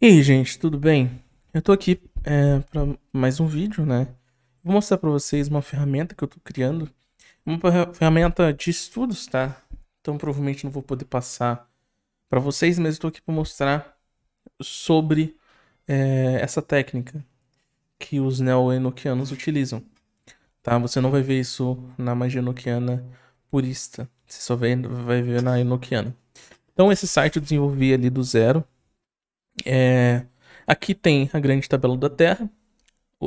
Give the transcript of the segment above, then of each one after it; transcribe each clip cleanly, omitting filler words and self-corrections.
E aí, gente, tudo bem? Eu tô aqui para mais um vídeo, né? Vou mostrar para vocês uma ferramenta que eu tô criando, uma ferramenta de estudos, tá? Então provavelmente não vou poder passar para vocês, mas eu tô aqui para mostrar sobre essa técnica que os neo-enochianos utilizam, tá? Você não vai ver isso na magia enochiana purista, você só vai ver na enochiana. Então esse site eu desenvolvi ali do zero. Aqui tem a grande tabela da Terra,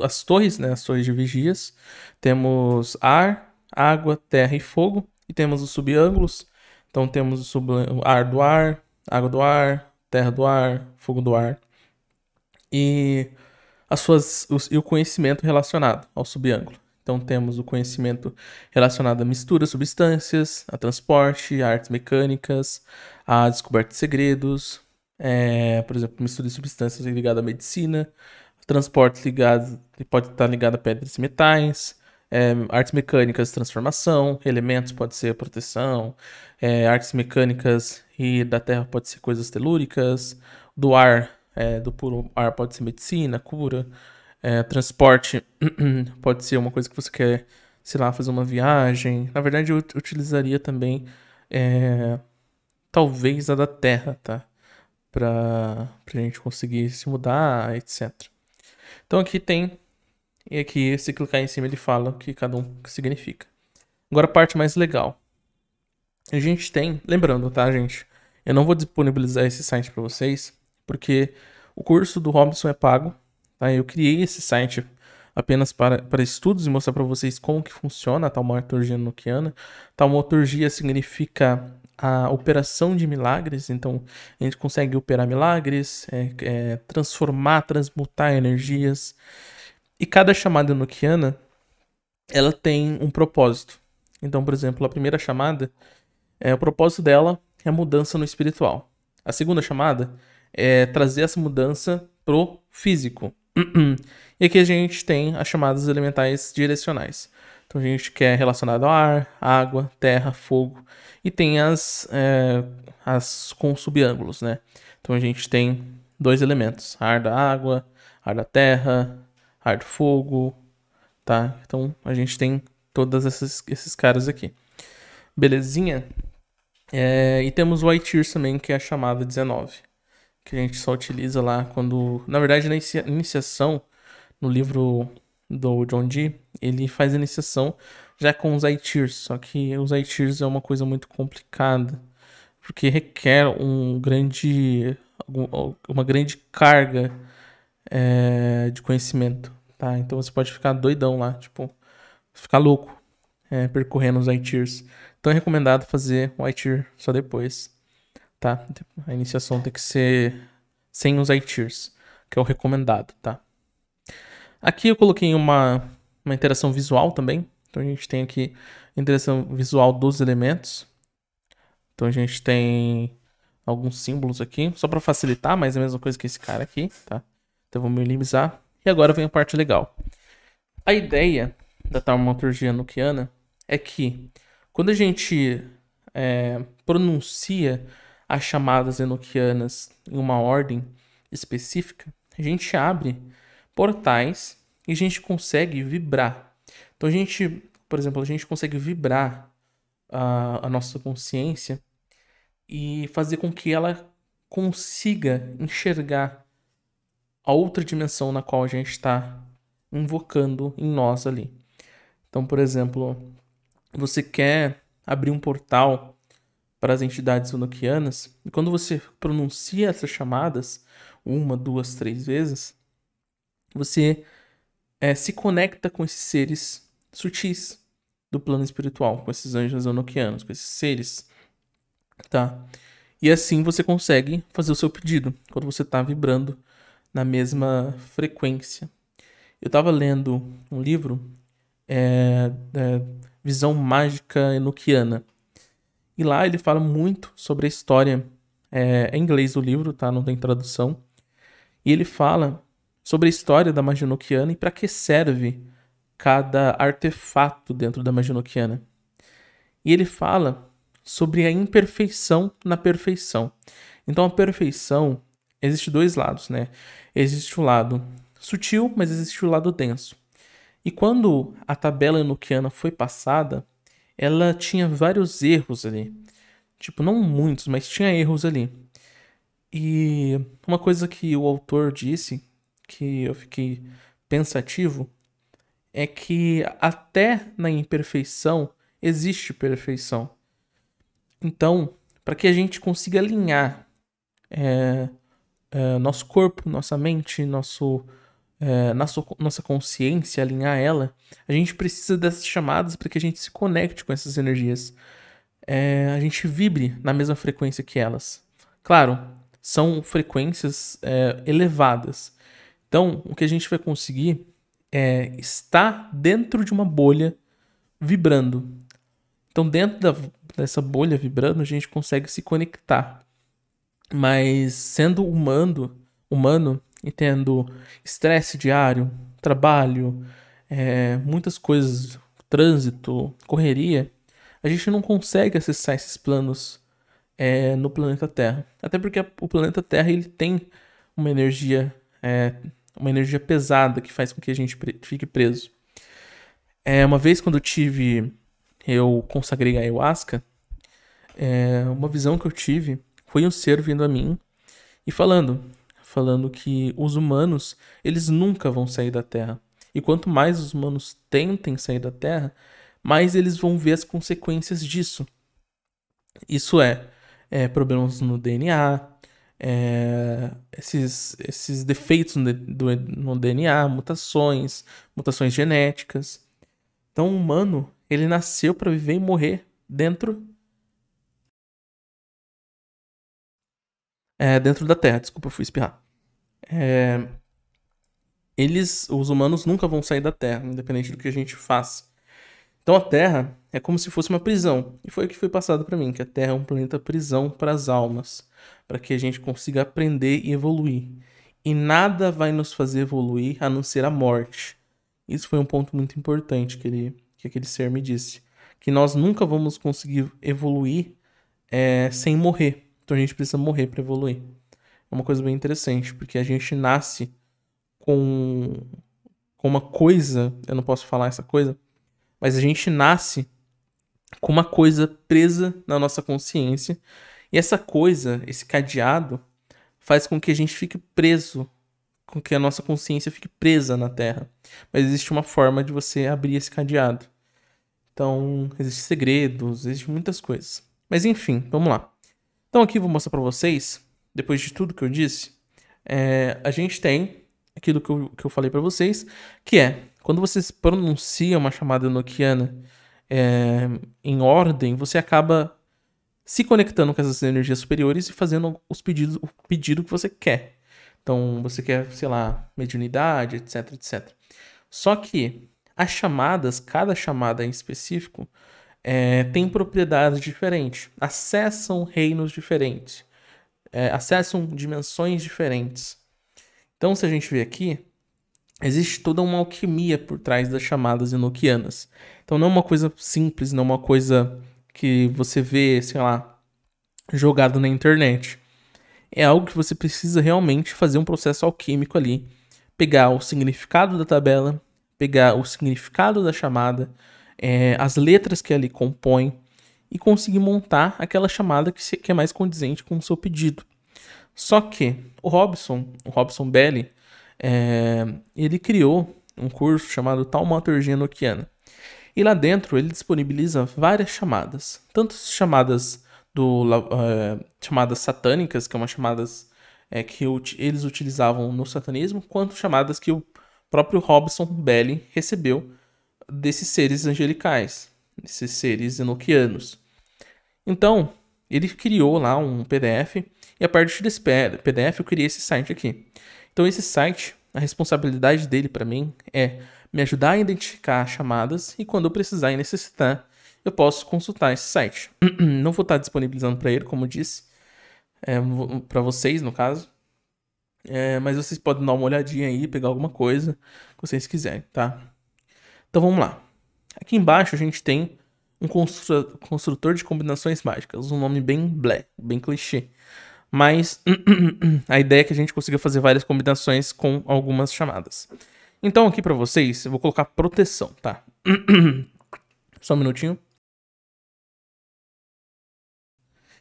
as torres, né, as torres de vigias. Temos ar, água, terra e fogo. E temos os subângulos. Então temos o ar do ar, água do ar, terra do ar, fogo do ar. E e o conhecimento relacionado ao subângulo. Então temos o conhecimento relacionado à mistura de substâncias, a transporte, a artes mecânicas, a descoberta de segredos, por exemplo, mistura de substâncias ligada à medicina, transporte ligado, pode estar ligado a pedras e metais, artes mecânicas, transformação, elementos pode ser proteção, artes mecânicas e da terra pode ser coisas telúricas, do ar, do puro ar pode ser medicina, cura, transporte pode ser uma coisa que você quer, sei lá, fazer uma viagem. Na verdade, eu utilizaria também, talvez a da terra, tá? Pra gente conseguir se mudar, etc. Então aqui tem, e aqui se clicar em cima ele fala o que cada um significa. Agora a parte mais legal. A gente tem, lembrando, tá, gente? Eu não vou disponibilizar esse site para vocês, porque o curso do Robson é pago, tá? Eu criei esse site apenas para estudos e mostrar para vocês como que funciona a taumaturgia enochiana. Taumaturgia significa a operação de milagres, então a gente consegue operar milagres, transformar, transmutar energias. E cada chamada enochiana, ela tem um propósito. Então, por exemplo, a primeira chamada, o propósito dela é a mudança no espiritual. A segunda chamada é trazer essa mudança pro físico. E aqui a gente tem as chamadas elementais direcionais. Então a gente quer relacionado ao ar, água, terra, fogo. E tem as com subângulos, né? Então a gente tem dois elementos: ar da água, ar da terra, ar do fogo, tá? Então a gente tem todos esses caras aqui. Belezinha? E temos o White também, que é a chamada 19, que a gente só utiliza lá quando... Na verdade, na iniciação, no livro do John Dee, ele faz a iniciação já com os Aitirs, só que os Aitirs é uma coisa muito complicada, porque requer uma grande carga de conhecimento, tá? Então você pode ficar doidão lá, tipo, ficar louco percorrendo os Aitirs. Então é recomendado fazer o Aitir só depois, tá? A iniciação tem que ser sem os Aitirs, que é o recomendado, tá? Aqui eu coloquei uma interação visual também. Então a gente tem aqui a interação visual dos elementos. Então a gente tem alguns símbolos aqui, só para facilitar, mas é a mesma coisa que esse cara aqui, tá? Então vou minimizar. E agora vem a parte legal. A ideia da taumaturgia enochiana é que quando a gente pronuncia as chamadas enochianas em uma ordem específica, a gente abre portais e a gente consegue vibrar. Então a gente, por exemplo, a gente consegue vibrar a nossa consciência e fazer com que ela consiga enxergar a outra dimensão na qual a gente está invocando em nós ali. Então, por exemplo, você quer abrir um portal para as entidades enochianas, e quando você pronuncia essas chamadas, uma, duas, três vezes, você se conecta com esses seres sutis do plano espiritual, com esses anjos enochianos, com esses seres, tá? E assim você consegue fazer o seu pedido, quando você está vibrando na mesma frequência. Eu estava lendo um livro, Visão Mágica Enochiana, e lá ele fala muito sobre a história, em inglês o livro, tá? Não tem tradução. E ele fala sobre a história da magia enochiana e para que serve cada artefato dentro da magia enochiana. E ele fala sobre a imperfeição na perfeição. Então a perfeição existe dois lados, né? Existe o lado sutil, mas existe o lado denso. E quando a tabela enoquiana foi passada, ela tinha vários erros ali. Tipo, não muitos, mas tinha erros ali. E uma coisa que o autor disse, que eu fiquei pensativo, é que até na imperfeição existe perfeição. Então, para que a gente consiga alinhar nosso corpo, nossa mente, nossa consciência, alinhar ela, a gente precisa dessas chamadas para que a gente se conecte com essas energias. A gente vibre na mesma frequência que elas. Claro, são frequências elevadas. Então, o que a gente vai conseguir é estar dentro de uma bolha vibrando. Então, dessa bolha vibrando, a gente consegue se conectar. Mas sendo humano e tendo estresse diário, trabalho, muitas coisas, trânsito, correria, a gente não consegue acessar esses planos no planeta Terra. Até porque o planeta Terra ele tem uma energia, uma energia pesada que faz com que a gente fique preso. Uma vez quando eu consagrei a ayahuasca, uma visão que eu tive foi um ser vindo a mim e falando que os humanos, eles nunca vão sair da Terra. E quanto mais os humanos tentem sair da Terra, mais eles vão ver as consequências disso. Isso problemas no DNA, esses defeitos no DNA, mutações genéticas. Então, o humano, ele nasceu para viver e morrer dentro da Terra. Desculpa, eu fui espirrar. Os humanos nunca vão sair da Terra, independente do que a gente faça. Então a Terra é como se fosse uma prisão. E foi o que foi passado para mim, que a Terra é um planeta prisão para as almas, para que a gente consiga aprender e evoluir. E nada vai nos fazer evoluir a não ser a morte. Isso foi um ponto muito importante que aquele ser me disse. Que nós nunca vamos conseguir evoluir sem morrer. Então a gente precisa morrer para evoluir. É uma coisa bem interessante, porque a gente nasce com uma coisa, eu não posso falar essa coisa, mas a gente nasce com uma coisa presa na nossa consciência. E essa coisa, esse cadeado, faz com que a gente fique preso, com que a nossa consciência fique presa na Terra. Mas existe uma forma de você abrir esse cadeado. Então, existem segredos, existem muitas coisas. Mas enfim, vamos lá. Então aqui eu vou mostrar para vocês, depois de tudo que eu disse, a gente tem aquilo que eu falei para vocês, que quando você pronuncia uma chamada enoquiana em ordem, você acaba se conectando com essas energias superiores e fazendo o pedido que você quer. Então, você quer, sei lá, mediunidade, etc, etc. Só que as chamadas, cada chamada em específico, tem propriedades diferentes, acessam reinos diferentes, acessam dimensões diferentes. Então, se a gente vê aqui, existe toda uma alquimia por trás das chamadas enoquianas. Então, não é uma coisa simples, não é uma coisa que você vê, sei lá, jogado na internet. É algo que você precisa realmente fazer um processo alquímico ali. Pegar o significado da tabela, pegar o significado da chamada, as letras que ali compõem e conseguir montar aquela chamada que é mais condizente com o seu pedido. Só que o Robson Belli, ele criou um curso chamado Taumaturgia Enoquiana. E lá dentro ele disponibiliza várias chamadas. Tanto chamadas chamadas satânicas, que são umas chamadas que eles utilizavam no satanismo, quanto chamadas que o próprio Robson Belli recebeu desses seres angelicais, desses seres enoquianos. Então, ele criou lá um PDF, e a partir desse PDF eu criei esse site aqui. Então, esse site, a responsabilidade dele para mim é me ajudar a identificar as chamadas, e quando eu precisar e necessitar, eu posso consultar esse site. Não vou estar disponibilizando para ele, como eu disse, para vocês, no caso. Mas vocês podem dar uma olhadinha aí, pegar alguma coisa que vocês quiserem, tá? Então vamos lá. Aqui embaixo a gente tem um construtor de combinações mágicas, um nome bem clichê. mas a ideia é que a gente consiga fazer várias combinações com algumas chamadas. Então aqui para vocês, eu vou colocar proteção, tá? Só um minutinho.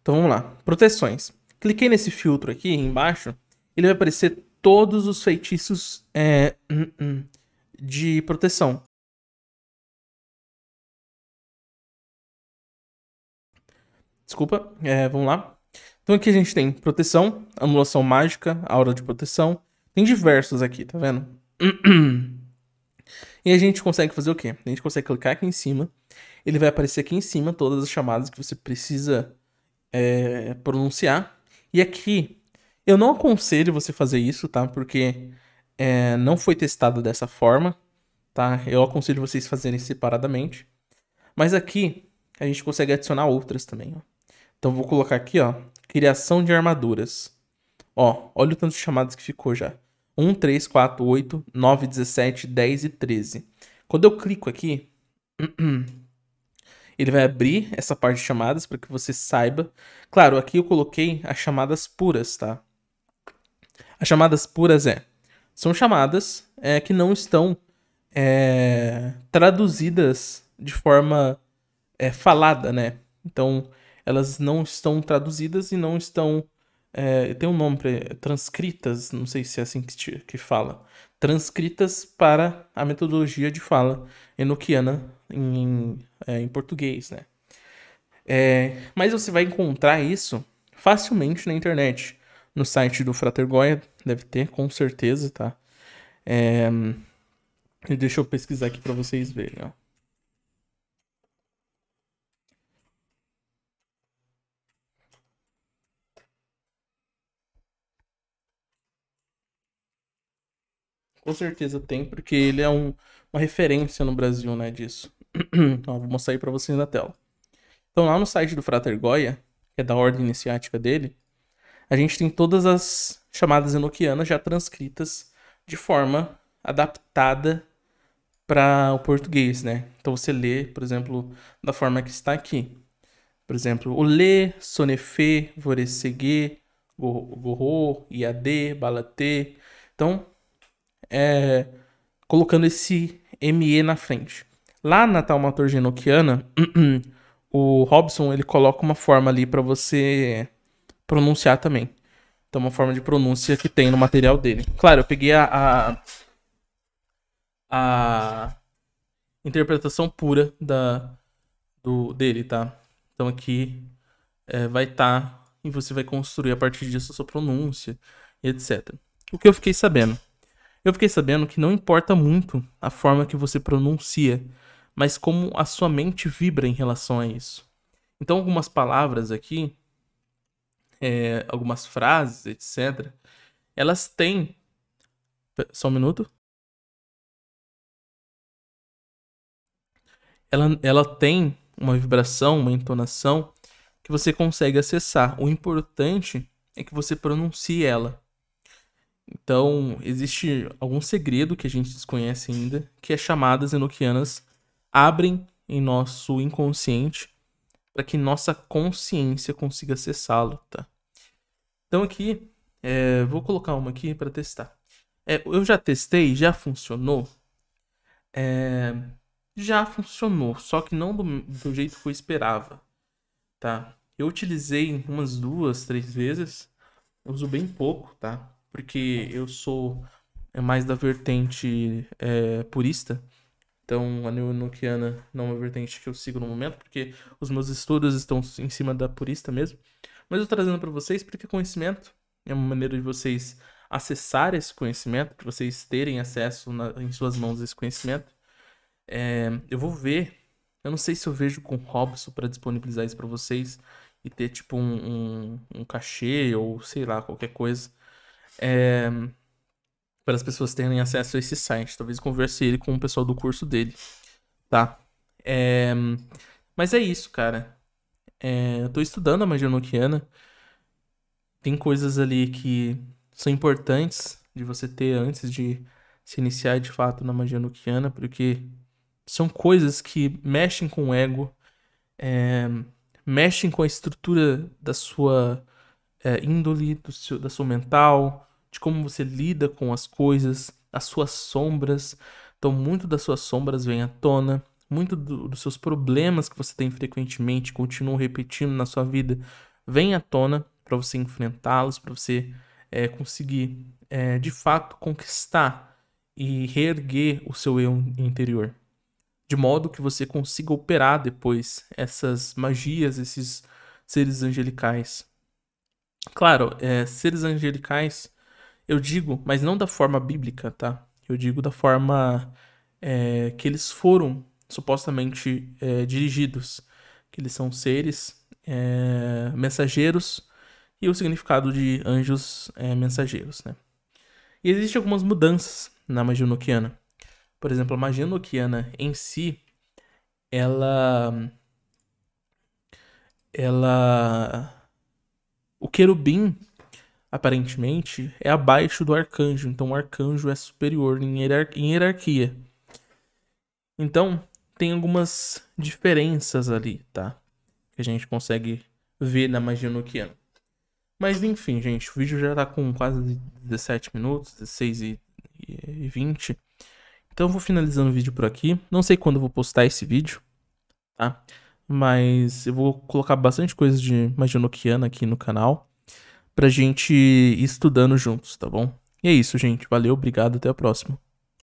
Então vamos lá, proteções. Cliquei nesse filtro aqui embaixo, ele vai aparecer todos os feitiços de proteção. Desculpa, vamos lá. Então aqui a gente tem proteção, anulação mágica, aura de proteção. Tem diversos aqui, tá vendo? E a gente consegue fazer o quê? A gente consegue clicar aqui em cima. Ele vai aparecer aqui em cima todas as chamadas que você precisa pronunciar. E aqui, eu não aconselho você fazer isso, tá? Porque não foi testado dessa forma, tá? Eu aconselho vocês fazerem separadamente. Mas aqui, a gente consegue adicionar outras também, ó. Então, vou colocar aqui, ó, criação de armaduras. Ó, olha o tanto de chamadas que ficou já. 1, 3, 4, 8, 9, 17, 10 e 13. Quando eu clico aqui, ele vai abrir essa parte de chamadas para que você saiba. Claro, aqui eu coloquei as chamadas puras, tá? As chamadas puras são chamadas que não estão traduzidas de forma falada, né? Então, elas não estão traduzidas e não estão... tem um nome para transcritas, não sei se é assim que fala. Transcritas para a metodologia de fala enoquiana em português, né? Mas você vai encontrar isso facilmente na internet. No site do Frater Goya, deve ter, com certeza, tá? E deixa eu pesquisar aqui para vocês verem, ó. Com certeza tem, porque ele é uma referência no Brasil, né, disso. Então, vou mostrar aí pra vocês na tela. Então, lá no site do Frater Goya, que é da ordem iniciática dele, a gente tem todas as chamadas enoquianas já transcritas de forma adaptada para o português, né? Então, você lê, por exemplo, da forma que está aqui. Por exemplo, o lê, sonefê, voreseguê, gorro, iadê, balatê. Então, colocando esse ME na frente. Lá na taumaturgia enoquiana, o Robson ele coloca uma forma ali para você pronunciar também. Então, uma forma de pronúncia que tem no material dele. Claro, eu peguei a interpretação pura dele, tá? Então aqui vai estar e você vai construir a partir disso a sua pronúncia e etc. O que eu fiquei sabendo? Eu fiquei sabendo que não importa muito a forma que você pronuncia, mas como a sua mente vibra em relação a isso. Então, algumas palavras aqui, algumas frases, etc., elas têm. Só um minuto. Ela tem uma vibração, uma entonação que você consegue acessar. O importante é que você pronuncie ela. Então, existe algum segredo que a gente desconhece ainda, que as chamadas enoquianas abrem em nosso inconsciente para que nossa consciência consiga acessá-lo, tá? Então aqui, vou colocar uma aqui para testar. Eu já testei, já funcionou? Já funcionou, só que não do jeito que eu esperava, tá? Eu utilizei umas 2, 3 vezes, eu uso bem pouco, tá? Porque eu sou mais da vertente purista. Então, a neoenoquiana não é uma vertente que eu sigo no momento, porque os meus estudos estão em cima da purista mesmo. Mas eu tô trazendo para vocês porque conhecimento é uma maneira de vocês acessar esse conhecimento, de vocês terem acesso em suas mãos a esse conhecimento. Eu vou ver, eu não sei se eu vejo com o Robson para disponibilizar isso para vocês e ter tipo um cachê ou sei lá, qualquer coisa. Para as pessoas terem acesso a esse site. Talvez converse ele com o pessoal do curso dele, tá? Mas é isso, cara. Eu tô estudando a magia enoquiana. Tem coisas ali que são importantes de você ter antes de se iniciar de fato na magia enoquiana, porque são coisas que mexem com o ego, mexem com a estrutura da sua índole da sua mental, de como você lida com as coisas, as suas sombras. Então, muito das suas sombras vem à tona, muito dos seus problemas que você tem frequentemente, continuam repetindo na sua vida, vem à tona para você enfrentá-los, para você conseguir, de fato, conquistar e reerguer o seu eu interior. De modo que você consiga operar depois essas magias, esses seres angelicais. Claro, seres angelicais, eu digo, mas não da forma bíblica, tá? Eu digo da forma que eles foram supostamente dirigidos. Que eles são seres mensageiros e o significado de anjos mensageiros, né? E existem algumas mudanças na magia enoquiana. Por exemplo, a magia enoquiana em si, ela... O querubim, aparentemente, é abaixo do arcanjo. Então, o arcanjo é superior em hierarquia. Então, tem algumas diferenças ali, tá? Que a gente consegue ver na magia enoquiana. Mas, enfim, gente, o vídeo já tá com quase 17 minutos, 16 e 20. Então, eu vou finalizando o vídeo por aqui. Não sei quando eu vou postar esse vídeo, tá? Mas eu vou colocar bastante coisa de magia enoquiana aqui no canal pra gente ir estudando juntos, tá bom? E é isso, gente. Valeu, obrigado, até a próxima.